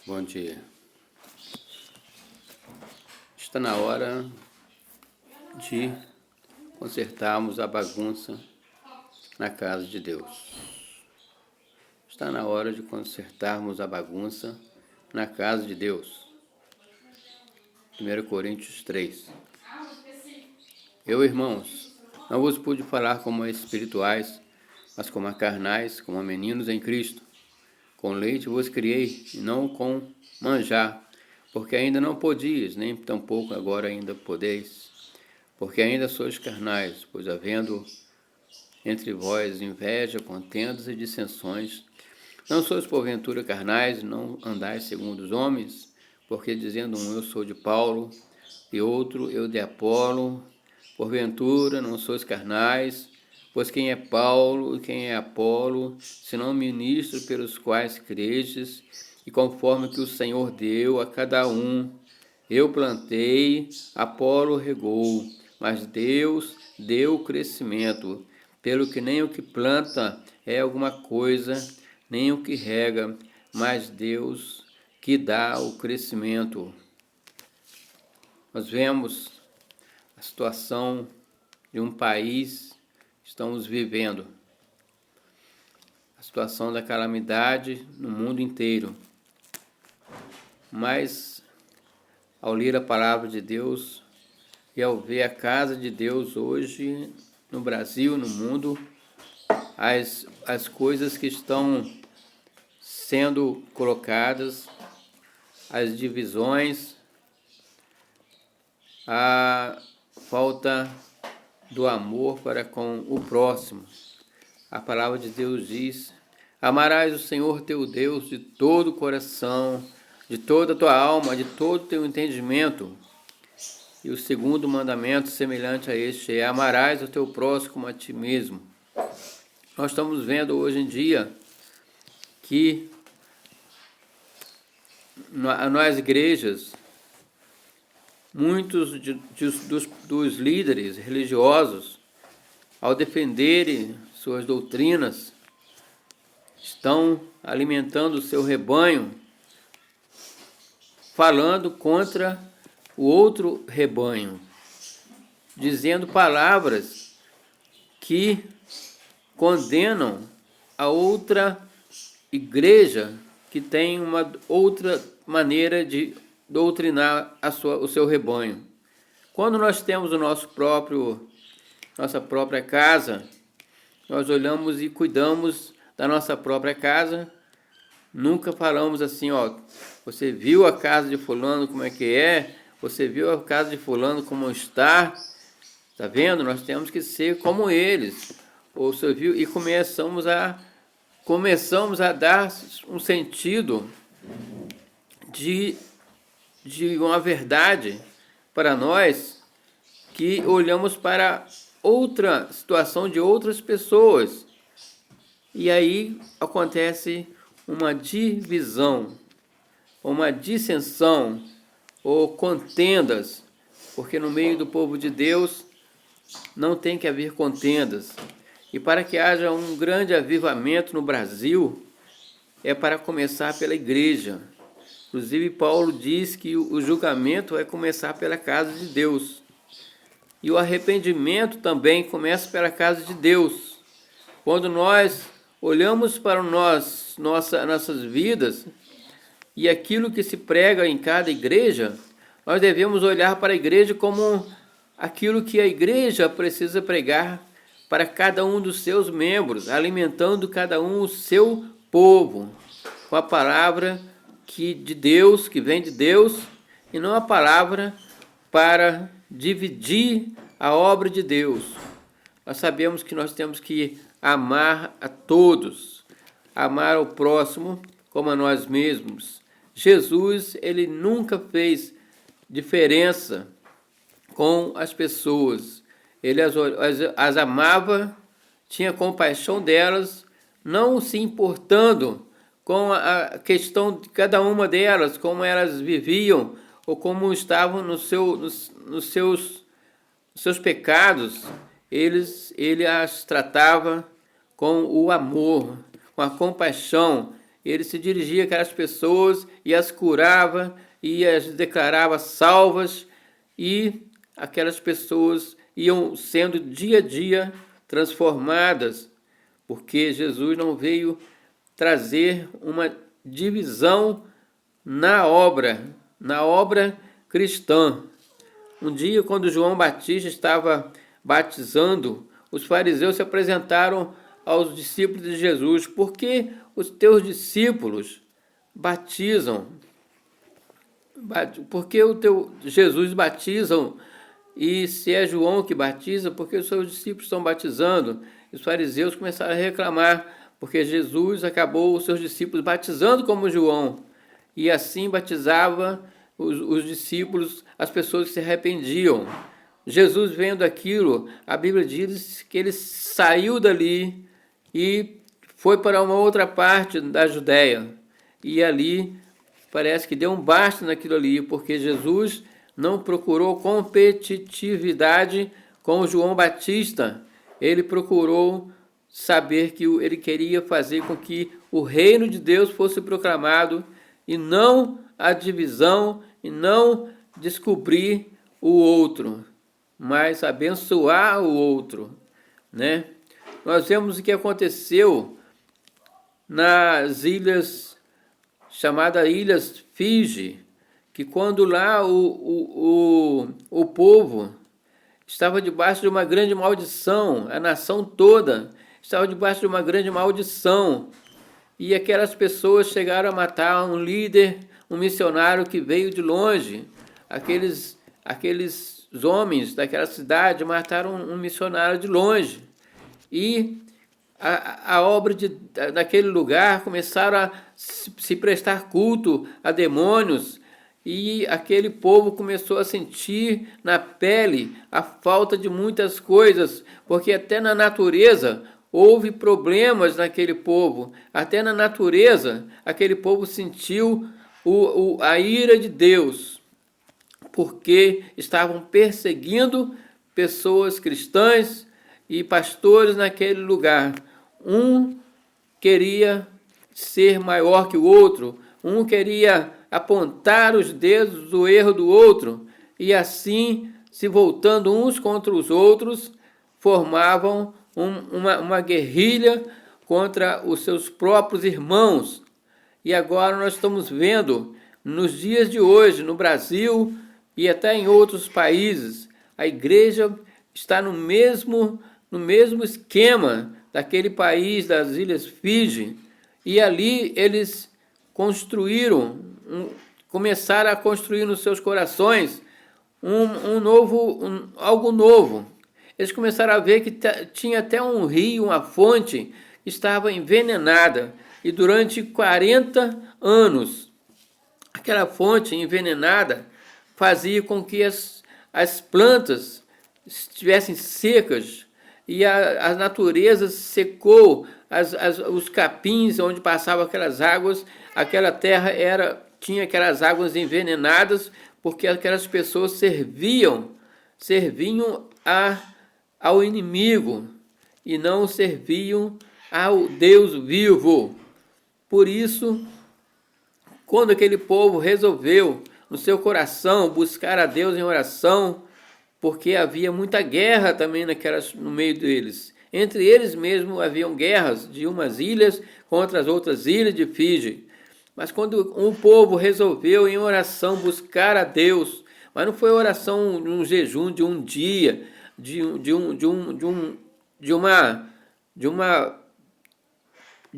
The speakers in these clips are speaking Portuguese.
Bom dia. Está na hora de consertarmos a bagunça na casa de Deus. Está na hora de consertarmos a bagunça na casa de Deus. 1 Coríntios 3. Eu, irmãos, não vos pude falar como a espirituais, mas como a carnais, como a meninos em Cristo. Com leite vos criei, e não com manjar, porque ainda não podias, nem tampouco agora ainda podeis, porque ainda sois carnais, pois havendo entre vós inveja, contendas e dissensões, não sois porventura carnais, não andais segundo os homens, porque dizendo um eu sou de Paulo, e outro eu de Apolo, porventura não sois carnais, pois quem é Paulo e quem é Apolo, senão ministros pelos quais crestes, e conforme que o Senhor deu a cada um, eu plantei, Apolo regou, mas Deus deu o crescimento, pelo que nem o que planta é alguma coisa, nem o que rega, mas Deus que dá o crescimento. Nós vemos a situação de um país que estamos vivendo, a situação da calamidade no mundo inteiro. Mas, ao ler a palavra de Deus e ao ver a casa de Deus hoje no Brasil, no mundo, as coisas que estão sendo colocadas, as divisões, a falta do amor para com o próximo. A palavra de Deus diz: amarás o Senhor teu Deus de todo o coração, de toda a tua alma, de todo o teu entendimento. E o segundo mandamento, semelhante a este, é: amarás o teu próximo como a ti mesmo. Nós estamos vendo hoje em dia que nas igrejas, muitos dos líderes religiosos, ao defenderem suas doutrinas, estão alimentando o seu rebanho, falando contra o outro rebanho, dizendo palavras que condenam a outra igreja que tem uma outra maneira de doutrinar o seu rebanho. Quando nós temos nossa própria casa, nós olhamos e cuidamos da nossa própria casa, nunca falamos assim, você viu a casa de fulano como é que é? Você viu a casa de fulano como está? Está vendo? Nós temos que ser como eles. Ou você viu? E começamos a dar um sentido de uma verdade para nós, que olhamos para outra situação de outras pessoas. E aí acontece uma divisão, uma dissensão ou contendas, porque no meio do povo de Deus não tem que haver contendas. E para que haja um grande avivamento no Brasil, é para começar pela igreja. Inclusive, Paulo diz que o julgamento vai começar pela casa de Deus. E o arrependimento também começa pela casa de Deus. Quando nós olhamos para nossas vidas e aquilo que se prega em cada igreja, nós devemos olhar para a igreja como aquilo que a igreja precisa pregar para cada um dos seus membros, alimentando cada um o seu povo, com a palavra de Deus, que vem de Deus, e não a palavra para dividir a obra de Deus. Nós sabemos que nós temos que amar a todos, amar ao próximo como a nós mesmos. Jesus, ele nunca fez diferença com as pessoas. Ele as amava, tinha compaixão delas, não se importando com a questão de cada uma delas, como elas viviam ou como estavam nos seus pecados. Ele as tratava com o amor, com a compaixão. ele se dirigia àquelas pessoas e as curava e as declarava salvas, e aquelas pessoas iam sendo dia a dia transformadas, porque Jesus não veio trazer uma divisão na obra cristã. Um dia, quando João Batista estava batizando, os fariseus se apresentaram aos discípulos de Jesus: por que os teus discípulos batizam? Por que Jesus batizam? E se é João que batiza, por que os seus discípulos estão batizando? E os fariseus começaram a reclamar, porque Jesus acabou os seus discípulos batizando como João. E assim batizava os discípulos, as pessoas que se arrependiam. Jesus, vendo aquilo, a Bíblia diz que ele saiu dali e foi para uma outra parte da Judéia. E ali parece que deu um basta naquilo ali, porque Jesus não procurou competitividade com João Batista. Ele procurou saber que ele queria fazer com que o reino de Deus fosse proclamado, e não a divisão, e não descobrir o outro, mas abençoar o outro, né? Nós vemos o que aconteceu nas ilhas, chamadas Ilhas Fiji, que quando lá o povo estava debaixo de uma grande maldição, a nação toda estava debaixo de uma grande maldição, e aquelas pessoas chegaram a matar um líder, um missionário que veio de longe. Aqueles homens daquela cidade mataram um missionário de longe, e a obra daquele lugar começaram a se prestar culto a demônios, e aquele povo começou a sentir na pele a falta de muitas coisas, porque até na natureza houve problemas naquele povo. Até na natureza aquele povo sentiu a ira de Deus, porque estavam perseguindo pessoas cristãs e pastores naquele lugar. Um queria ser maior que o outro, um queria apontar os dedos do erro do outro, e assim, se voltando uns contra os outros, formavam uma guerrilha contra os seus próprios irmãos. E agora nós estamos vendo, nos dias de hoje, no Brasil e até em outros países, a igreja está no mesmo esquema daquele país das Ilhas Fiji, e ali eles começaram a construir nos seus corações algo novo. Eles começaram a ver que tinha até um rio, uma fonte, que estava envenenada, e durante 40 anos aquela fonte envenenada fazia com que as plantas estivessem secas, e a natureza secou, os capins onde passavam aquelas águas, aquela terra tinha aquelas águas envenenadas, porque aquelas pessoas serviam ao inimigo e não serviam ao Deus vivo. Por isso, quando aquele povo resolveu no seu coração buscar a Deus em oração, porque havia muita guerra também no meio deles. Entre eles mesmos haviam guerras de umas ilhas contra as outras ilhas de Fiji. Mas quando um povo resolveu em oração buscar a Deus, mas não foi oração num jejum de um dia, de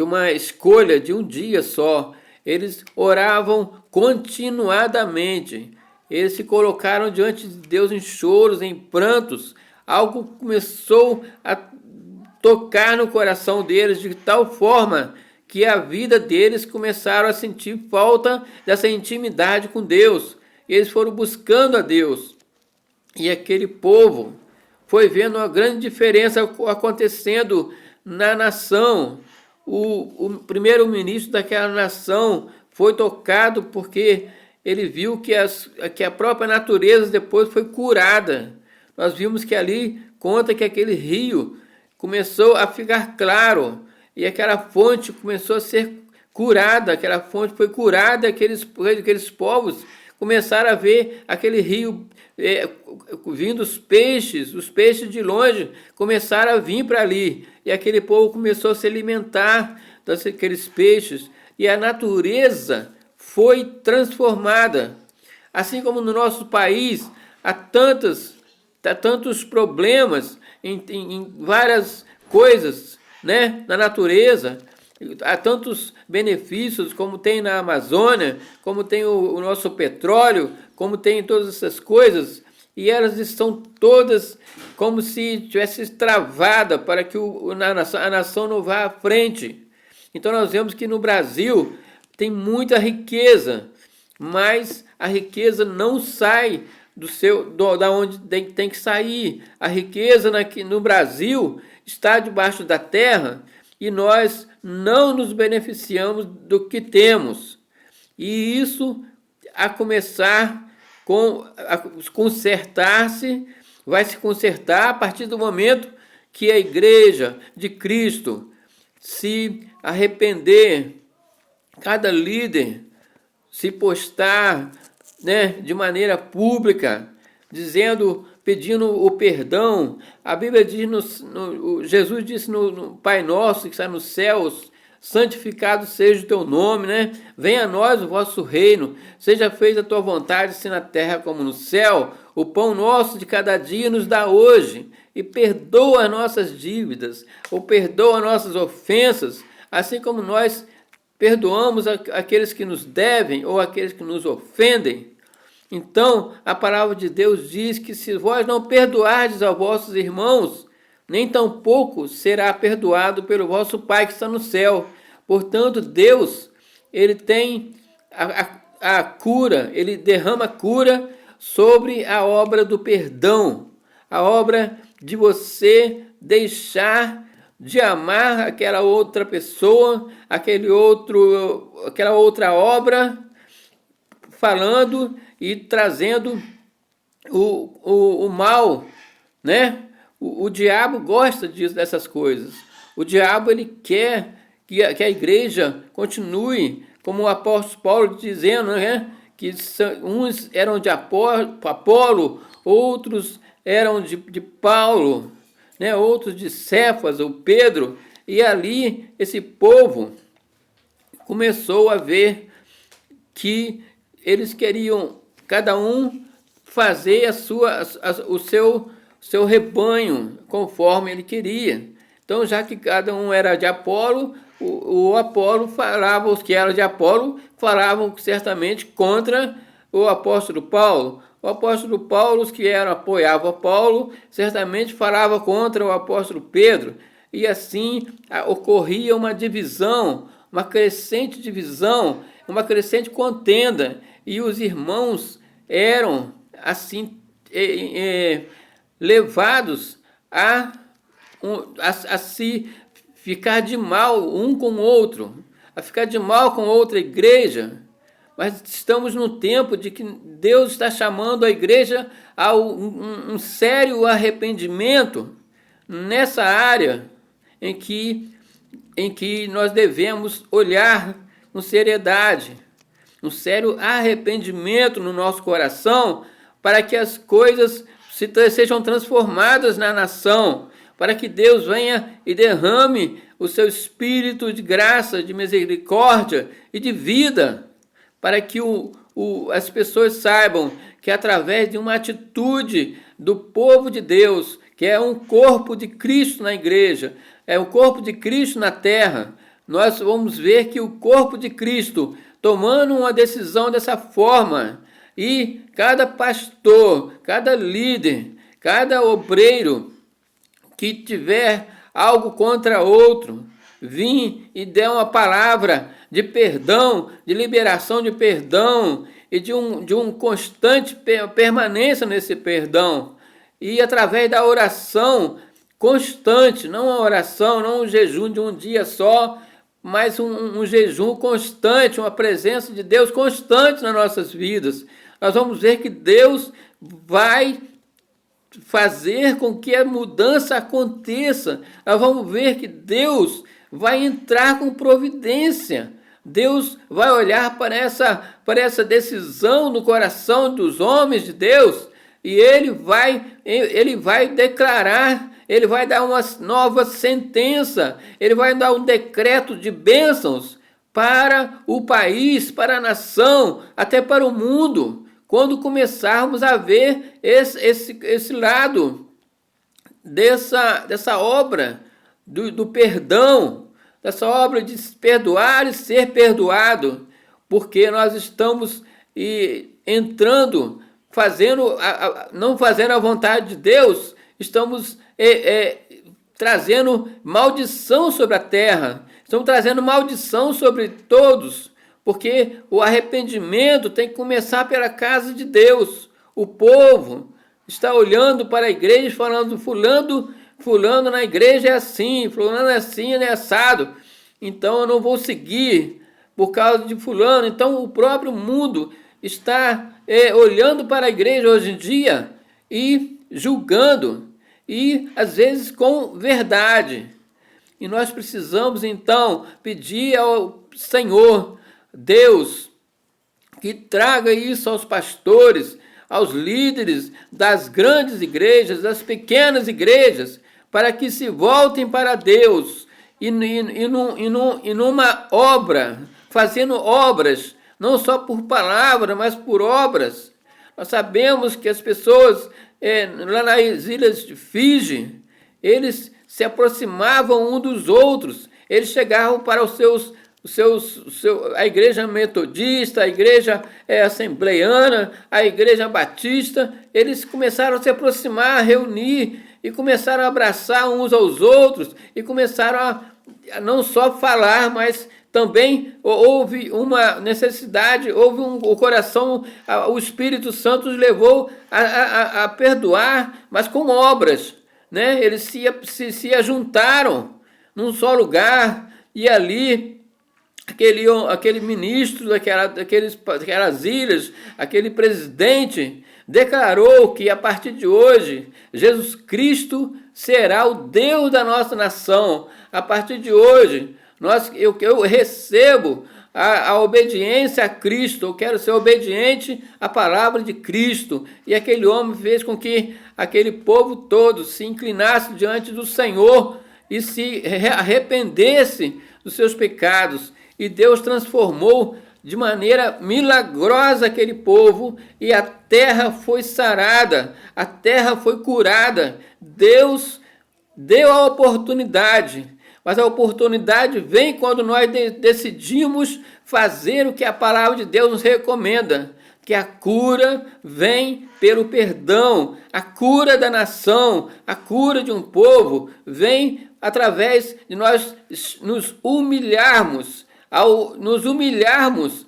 uma escolha de um dia só. Eles oravam continuadamente. Eles se colocaram diante de Deus em choros, em prantos. Algo começou a tocar no coração deles de tal forma que a vida deles começaram a sentir falta dessa intimidade com Deus. Eles foram buscando a Deus. E aquele povo foi vendo uma grande diferença acontecendo na nação. O primeiro-ministro daquela nação foi tocado porque ele viu que a própria natureza depois foi curada. Nós vimos que ali conta que aquele rio começou a ficar claro, e aquela fonte começou a ser curada, aquela fonte foi curada, aqueles povos começaram a ver aquele rio vindo os peixes de longe começaram a vir para ali, e aquele povo começou a se alimentar daqueles peixes, e a natureza foi transformada. Assim como no nosso país há tantos problemas em várias coisas, né, na natureza, há tantos benefícios, como tem na Amazônia, como tem o nosso petróleo, como tem todas essas coisas, e elas estão todas como se tivesse travada para que a nação não vá à frente. Então nós vemos que no Brasil tem muita riqueza, mas a riqueza não sai da onde tem que sair. A riqueza no Brasil está debaixo da terra e nós não nos beneficiamos do que temos. E isso, a começar a consertar-se, vai se consertar a partir do momento que a igreja de Cristo se arrepender, cada líder se postar, né, de maneira pública, pedindo o perdão. A Bíblia diz, Jesus disse no Pai Nosso que está nos céus, santificado seja o teu nome, né? Venha a nós o vosso reino, seja feita a tua vontade, assim na terra como no céu. O pão nosso de cada dia nos dá hoje, e perdoa as nossas dívidas, ou perdoa as nossas ofensas, assim como nós perdoamos aqueles que nos devem ou aqueles que nos ofendem. Então, a palavra de Deus diz que se vós não perdoardes aos vossos irmãos, nem tampouco será perdoado pelo vosso Pai que está no céu. Portanto, Deus, ele tem a cura, ele derrama cura sobre a obra do perdão, a obra de você deixar de amar aquela outra pessoa, aquela outra obra, falando e trazendo o mal, né? O diabo gosta dessas coisas. O diabo, ele quer que a igreja continue, como o apóstolo Paulo dizendo, né? Que uns eram de Apolo, outros eram de Paulo, né? Outros de Cefas ou Pedro. E ali esse povo começou a ver que eles queriam cada um fazer o seu rebanho conforme ele queria. Então, já que cada um era de Apolo, o Apolo falava, os que eram de Apolo falavam certamente contra o apóstolo Paulo. O apóstolo Paulo, os que apoiavam Paulo, certamente falavam contra o apóstolo Pedro. E assim ocorria uma divisão, uma crescente divisão, uma crescente contenda. E os irmãos eram assim levados a se ficar de mal um com o outro, a ficar de mal com outra igreja. Mas estamos num tempo de que Deus está chamando a igreja a um sério arrependimento nessa área em que nós devemos olhar com seriedade, um sério arrependimento no nosso coração, para que as coisas sejam transformadas na nação, para que Deus venha e derrame o seu espírito de graça, de misericórdia e de vida, para que as pessoas saibam que através de uma atitude do povo de Deus, que é um corpo de Cristo na igreja, é o corpo de Cristo na terra, nós vamos ver que o corpo de Cristo, tomando uma decisão dessa forma, e cada pastor, cada líder, cada obreiro que tiver algo contra outro, vir e der uma palavra de perdão, de liberação de perdão e de um constante permanência nesse perdão. E através da oração constante, não uma oração, não um jejum de um dia só, mas um jejum constante, uma presença de Deus constante nas nossas vidas. Nós vamos ver que Deus vai fazer com que a mudança aconteça. Nós vamos ver que Deus vai entrar com providência, Deus vai olhar para essa decisão no coração dos homens de Deus e ele vai declarar, ele vai dar uma nova sentença, ele vai dar um decreto de bênçãos para o país, para a nação, até para o mundo, quando começarmos a ver esse lado dessa obra do perdão, dessa obra de perdoar e ser perdoado, porque nós estamos entrando, não fazendo a vontade de Deus, estamos trazendo maldição sobre a terra, estamos trazendo maldição sobre todos, porque o arrependimento tem que começar pela casa de Deus. O povo está olhando para a igreja falando, fulano na igreja é assim, fulano é assim, ele é assado, então eu não vou seguir por causa de fulano. Então o próprio mundo está olhando para a igreja hoje em dia e julgando, e às vezes com verdade. E nós precisamos então pedir ao Senhor, Deus, que traga isso aos pastores, aos líderes das grandes igrejas, das pequenas igrejas, para que se voltem para Deus e numa obra, fazendo obras, não só por palavra, mas por obras. Nós sabemos que as pessoas lá nas ilhas de Fiji, eles se aproximavam um dos outros, eles chegavam para a igreja metodista, a igreja assembleiana, a igreja batista, eles começaram a se aproximar, a reunir, e começaram a abraçar uns aos outros, e começaram a não só falar, mas também houve uma necessidade, o coração, o Espírito Santo os levou a perdoar, mas com obras, né? Eles se ajuntaram num só lugar, e ali aquele ministro daquelas ilhas, aquele presidente, declarou que a partir de hoje Jesus Cristo será o Deus da nossa nação. A partir de hoje eu recebo a obediência a Cristo, eu quero ser obediente à palavra de Cristo. E aquele homem fez com que aquele povo todo se inclinasse diante do Senhor e se arrependesse dos seus pecados. E Deus transformou de maneira milagrosa aquele povo, e a terra foi sarada, a terra foi curada. Deus deu a oportunidade, mas a oportunidade vem quando nós decidimos fazer o que a palavra de Deus nos recomenda, que a cura vem pelo perdão, a cura da nação, a cura de um povo vem através de nós nos humilharmos. Ao nos humilharmos,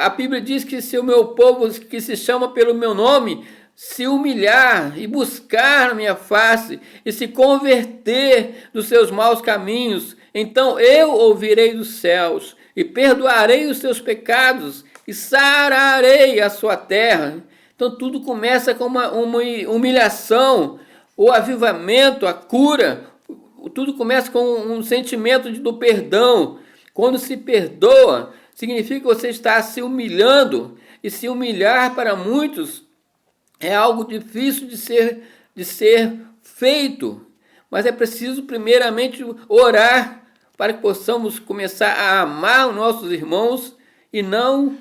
a Bíblia diz que se o meu povo, que se chama pelo meu nome, se humilhar e buscar a minha face e se converter dos seus maus caminhos, então eu ouvirei dos céus e perdoarei os seus pecados e sararei a sua terra. Então tudo começa com uma humilhação, o avivamento, a cura, tudo começa com um sentimento do perdão. Quando se perdoa, significa que você está se humilhando, e se humilhar para muitos é algo difícil de ser feito, mas é preciso primeiramente orar para que possamos começar a amar os nossos irmãos e não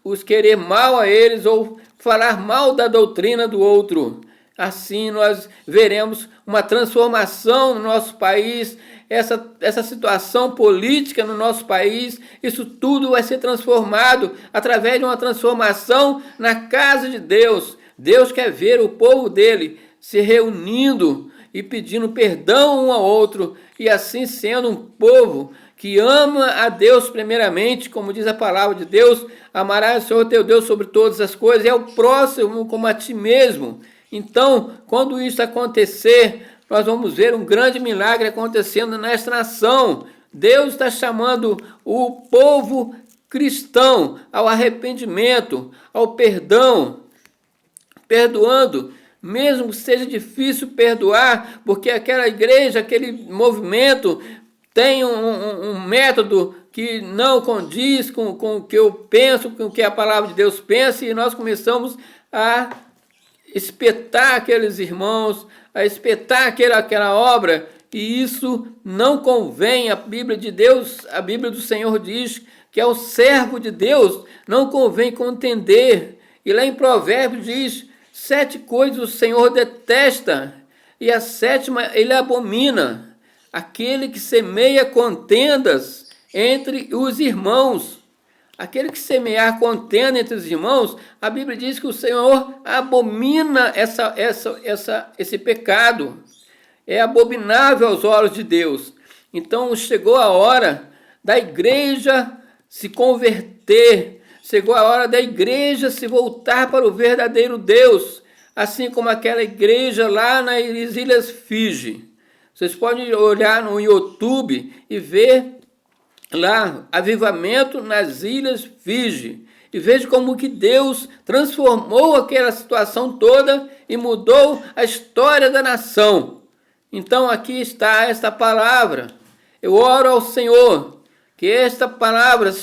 os querer mal a eles ou falar mal da doutrina do outro. Assim nós veremos uma transformação no nosso país, essa situação política no nosso país, isso tudo vai ser transformado através de uma transformação na casa de Deus. Deus quer ver o povo dele se reunindo e pedindo perdão um ao outro, e assim sendo um povo que ama a Deus primeiramente, como diz a palavra de Deus, amarás o Senhor teu Deus sobre todas as coisas, e ao próximo como a ti mesmo. Então, quando isso acontecer, nós vamos ver um grande milagre acontecendo nesta nação. Deus está chamando o povo cristão ao arrependimento, ao perdão, perdoando, mesmo que seja difícil perdoar, porque aquela igreja, aquele movimento tem um método que não condiz com o que eu penso, com o que a palavra de Deus pensa, e nós começamos a espetar aqueles irmãos, a espetar aquela obra, e isso não convém. A Bíblia de Deus, a Bíblia do Senhor diz que ao servo de Deus não convém contender, e lá em Provérbios diz: 7 coisas o Senhor detesta, e a 7ª ele abomina: aquele que semeia contendas entre os irmãos. Aquele que semear contenda entre os irmãos, a Bíblia diz que o Senhor abomina esse pecado. É abominável aos olhos de Deus. Então chegou a hora da igreja se converter, chegou a hora da igreja se voltar para o verdadeiro Deus, assim como aquela igreja lá nas Ilhas Fiji. Vocês podem olhar no YouTube e ver lá, avivamento nas Ilhas Fiji, e veja como que Deus transformou aquela situação toda e mudou a história da nação. Então aqui está esta palavra. Eu oro ao Senhor que esta palavra